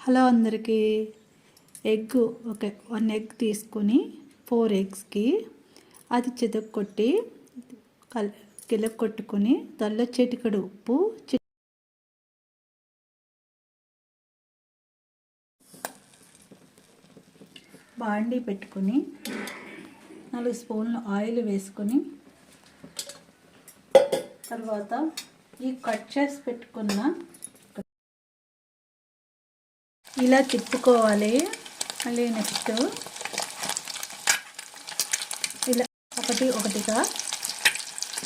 Hello అందరికీ. One egg తీసుకుని 4 ఎగ్స్కి అది చితక్కొట్టి కొట్టుకుని దానిలో చిటికెడు ఉప్పు, బాండీ పెట్టుకుని 4 స్పూన్లు ఆయిల్ వేసుకొని తర్వాత ఈ కట్ చేసి పెట్టుకున్న ఇలా తిప్పుకోవాలి. మళ్ళీ నెక్స్ట్ ఇలా ఒకటిగా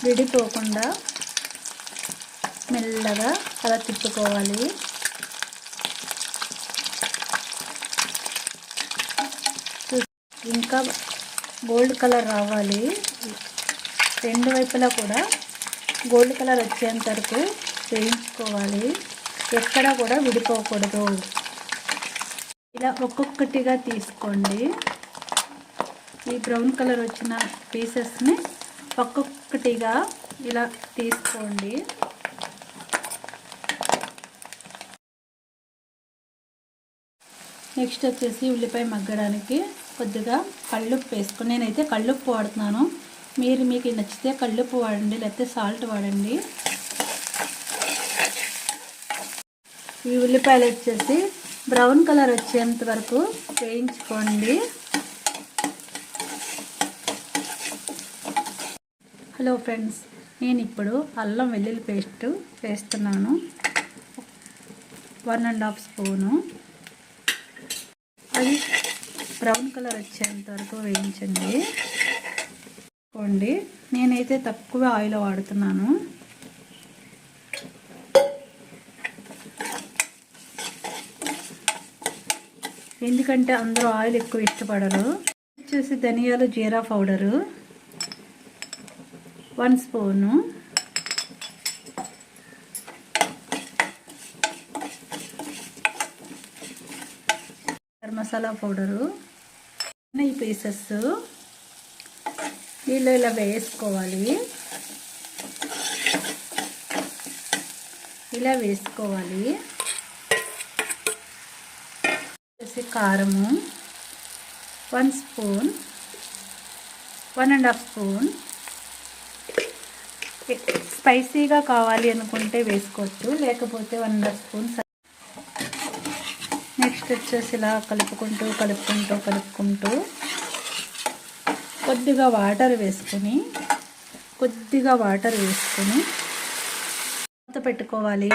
విడిపోకుండా మెల్లగా అలా తిప్పుకోవాలి. ఇంకా గోల్డ్ కలర్ రావాలి. రెండు వైపులా కూడా గోల్డ్ కలర్ వచ్చేంత వరకు వేయించుకోవాలి. ఎక్కడా కూడా విడిపోకూడదు. ఇలా ఒక్కొక్కటిగా తీసుకోండి. ఈ బ్రౌన్ కలర్ వచ్చిన పీసెస్ని ఒక్కొక్కటిగా ఇలా తీసుకోండి. నెక్స్ట్ వచ్చేసి ఉల్లిపాయ మగ్గడానికి కొద్దిగా కల్లుప్పు వేసుకొని, నేనైతే కల్లుప్పు వాడుతున్నాను. మీకు నచ్చితే కల్లుప్పు వాడండి, లేకపోతే సాల్ట్ వాడండి. ఈ ఉల్లిపాయలు వచ్చేసి బ్రౌన్ కలర్ వచ్చేంత వరకు వేయించుకోండి. హలో ఫ్రెండ్స్, నేను ఇప్పుడు అల్లం వెల్లుల్లి పేస్ట్ వేస్తున్నాను. 1½ స్పూను. అది బ్రౌన్ కలర్ వచ్చేంత వరకు వేయించండి. నేనైతే తక్కువ ఆయిల్ వాడుతున్నాను. ఎందుకంటే అందరూ ఆయిల్ ఎక్కువ ఇష్టపడరు. వచ్చేసి ధనియాలు జీరా పౌడరు 1 స్పూను, మసాలా పౌడరు. ఈ పీసెస్ దీనిలో ఇలా వేసుకోవాలి. కారము 1 స్పూన్, 1½ స్పూన్. స్పైసీగా కావాలి అనుకుంటే వేసుకోవచ్చు, లేకపోతే 1½ స్పూన్. నెక్స్ట్ వచ్చేసి ఇలా కలుపుకుంటూ కొద్దిగా వాటర్ వేసుకొని మూత పెట్టుకోవాలి.